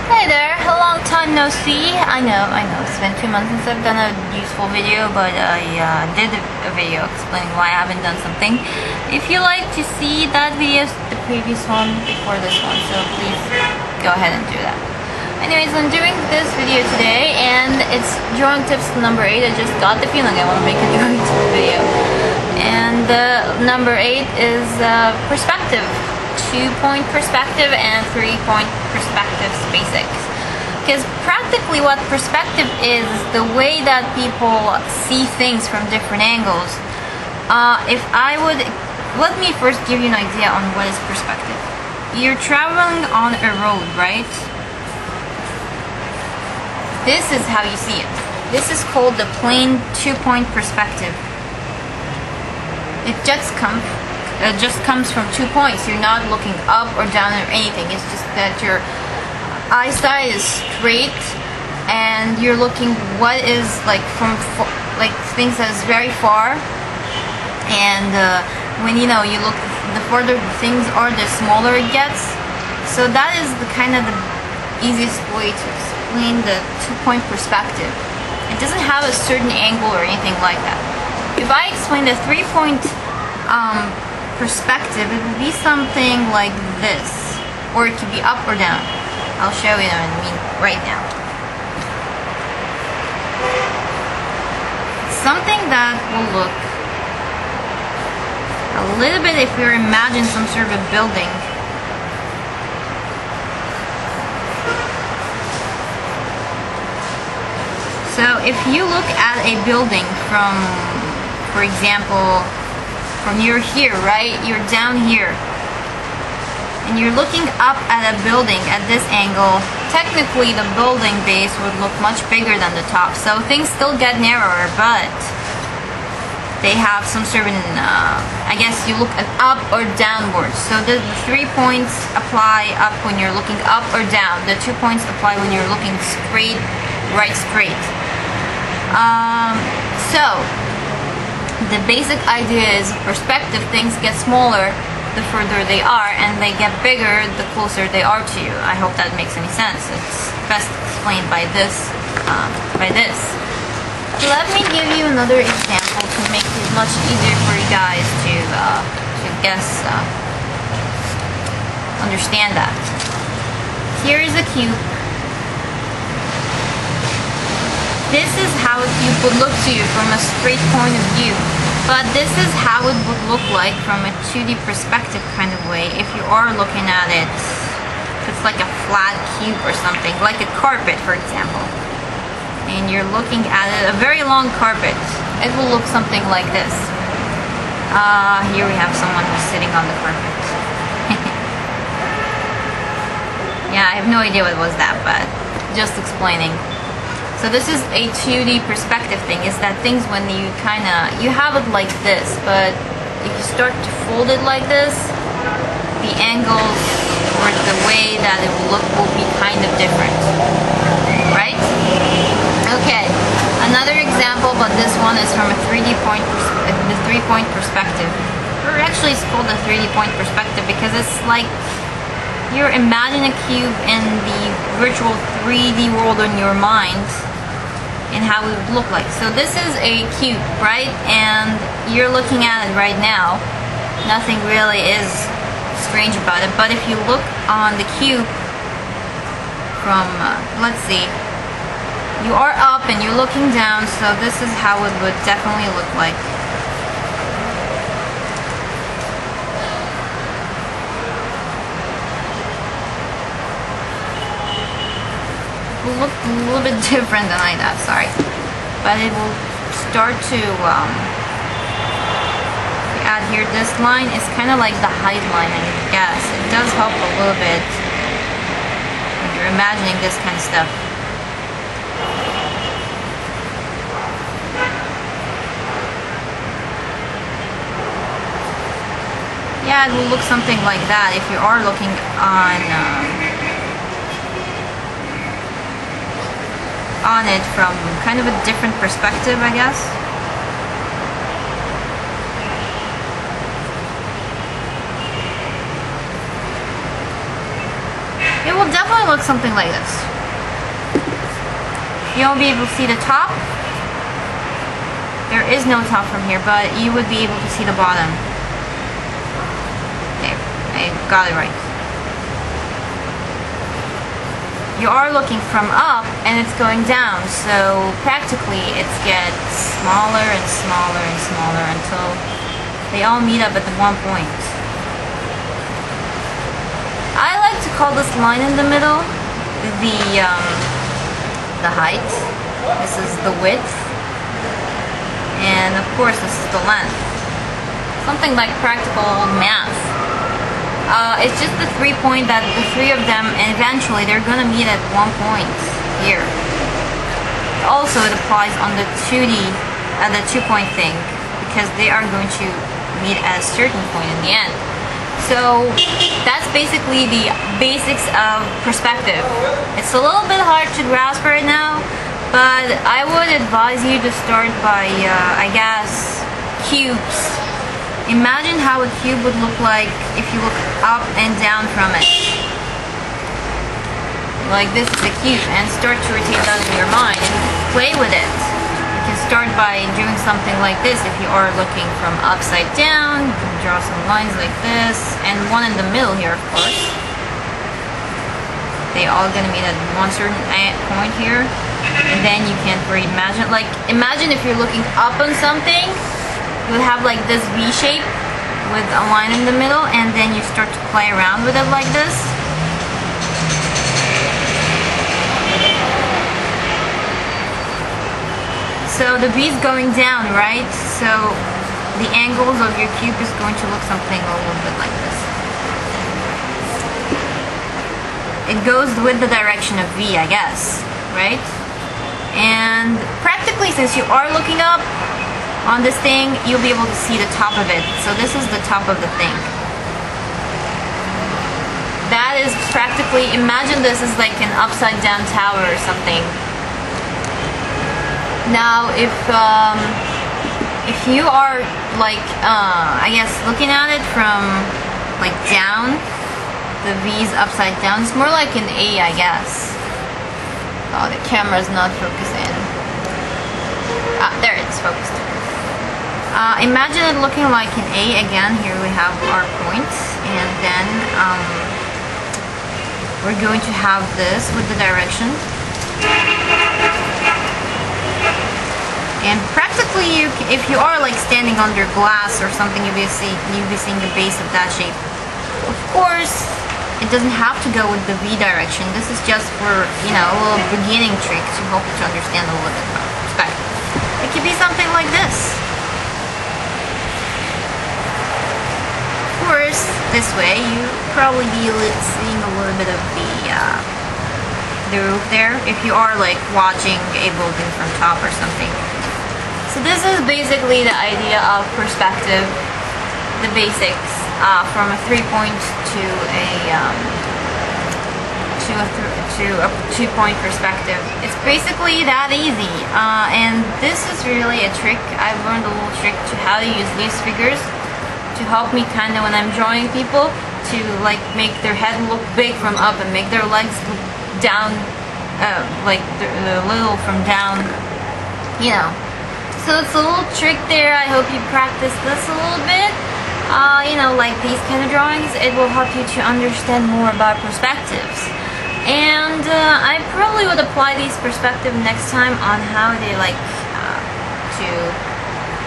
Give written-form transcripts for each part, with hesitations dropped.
Hey there, a long time no see. I know, it's been 2 months since I've done a useful video, but I did a video explaining why I haven't done something. If you like to see that video, the previous one before this one, so please go ahead and do that. Anyways, I'm doing this video today, and it's drawing tips number 8. I just got the feeling I want to make a drawing tip video. And number 8 is perspective. 2-point perspective and 3-point perspectives basics. Because practically what perspective is the way that people see things from different angles. Let me first give you an idea on what is perspective. You're traveling on a road, right? This is how you see it. This is called the plain 2-point perspective. It just comes from 2 points. You're not looking up or down or anything. It's just that your eyesight is straight and you're looking what is like from things that is very far. And when you look, the further things are, the smaller it gets. So that is the kind of the easiest way to explain the 2-point perspective. It doesn't have a certain angle or anything like that. If I explain the 3-point perspective, it would be something like this, or it could be up or down. I'll show you what I mean right now. Something that will look a little bit, if you imagine some sort of a building. So if you look at a building from, for example, from you're here, right? You're down here. And you're looking up at a building at this angle. Technically, the building base would look much bigger than the top. So things still get narrower, but they have some sort of, I guess you look at up or downwards. So the 3 points apply up when you're looking up or down. The 2 points apply when you're looking straight, right straight. The basic idea is perspective. Things get smaller the further they are, and they get bigger the closer they are to you. I hope that makes any sense. It's best explained by this. Let me give you another example to make it much easier for you guys to guess, understand that. Here is a cube. This is how a cube would look to you from a straight point of view. But this is how it would look like from a 2D perspective kind of way if you are looking at it. It's like a flat cube or something, like a carpet, for example. And you're looking at it, a very long carpet. It will look something like this. Here we have someone who's sitting on the carpet. Yeah, I have no idea what was that, but just explaining. So this is a 2D perspective thing, is that things when you you have it like this, but if you start to fold it like this, the angles or the way that it will look will be kind of different, right? Okay, another example, but this one is from a 3-point perspective. Or actually it's called a 3-point perspective because it's like you're imagining a cube in the virtual 3D world in your mind and how it would look like. So this is a cube, right? And you're looking at it right now. Nothing really is strange about it. But if you look on the cube from, let's see, you are up and you're looking down, so this is how it would definitely look like. Will look a little bit different than I thought, sorry. But it will start to add here. This line is kind of like the height line, I guess. It does help a little bit when you're imagining this kind of stuff. Yeah, it will look something like that if you are looking on it from kind of a different perspective, I guess. It will definitely look something like this. You won't be able to see the top. There is no top from here, but you would be able to see the bottom. Okay, I got it right. You are looking from up and it's going down, so practically it gets smaller and smaller and smaller until they all meet up at the one point. I like to call this line in the middle the height. This is the width, and of course this is the length. Something like practical math. It's just the 3 point that the three of them, and eventually they're gonna meet at one point here. Also, it applies on the 2D, the 2-point thing, because they are going to meet at a certain point in the end. So that's basically the basics of perspective. It's a little bit hard to grasp right now, but I would advise you to start by, I guess, cubes. Imagine how a cube would look like if you look up and down from it. Like this is a cube, and start to rotate that in your mind and play with it. You can start by doing something like this. If you are looking from upside down, you can draw some lines like this, and one in the middle here, of course. They all gonna meet at one certain point here, and then you can imagine, like, imagine if you're looking up on something. You would have like this V shape with a line in the middle, and then you start to play around with it like this. So the V is going down, right? So the angles of your cube is going to look something a little bit like this. It goes with the direction of V, I guess, right? And practically, since you are looking up on this thing, you'll be able to see the top of it. So this is the top of the thing. That is practically, imagine this is like an upside down tower or something. Now if you are like, I guess looking at it from like down, the V is upside down. It's more like an A, I guess. Oh, the camera's not focusing. Ah, there it is, focused. Imagine it looking like an A again. Here we have our points, and then we're going to have this with the direction. And practically, if you are like standing under glass or something, you'll be seeing the base of that shape. Of course, it doesn't have to go with the V direction. This is just for, you know, a little beginning trick to help you to understand a little bit about perspective. It could be something like this. Of course, this way you probably be seeing a little bit of the roof there if you are like watching a building from top or something. So this is basically the idea of perspective, the basics, from a 3-point to a 2-point perspective. It's basically that easy, and this is really a trick. I've learned a little trick to how to use these figures to help me kind of when I'm drawing people to like make their head look big from up and make their legs look down, like the little from down, you know. So it's a little trick there. I hope you practice this a little bit. You know, like these kind of drawings, it will help you to understand more about perspectives. And I probably would apply these perspective next time on how they like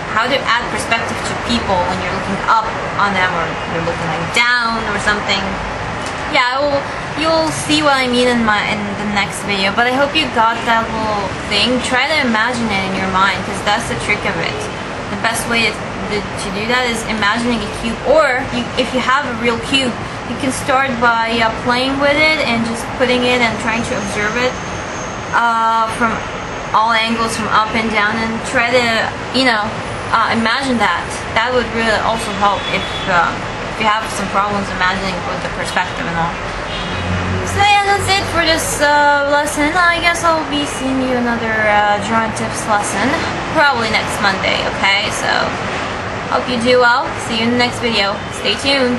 how to add perspective to people when you're looking up on them or you're looking like down or something. Yeah, you'll see what I mean in the next video, but I hope you got that little thing. Try to imagine it in your mind, because that's the trick of it. The best way to do that is imagining a cube, or if you have a real cube, you can start by playing with it and just putting it and trying to observe it from all angles, from up and down, and try to, you know, imagine that. That would really also help if you have some problems imagining with the perspective and all. So yeah, that's it for this lesson. I guess I'll be seeing you another drawing tips lesson probably next Monday, okay? So hope you do well. See you in the next video. Stay tuned.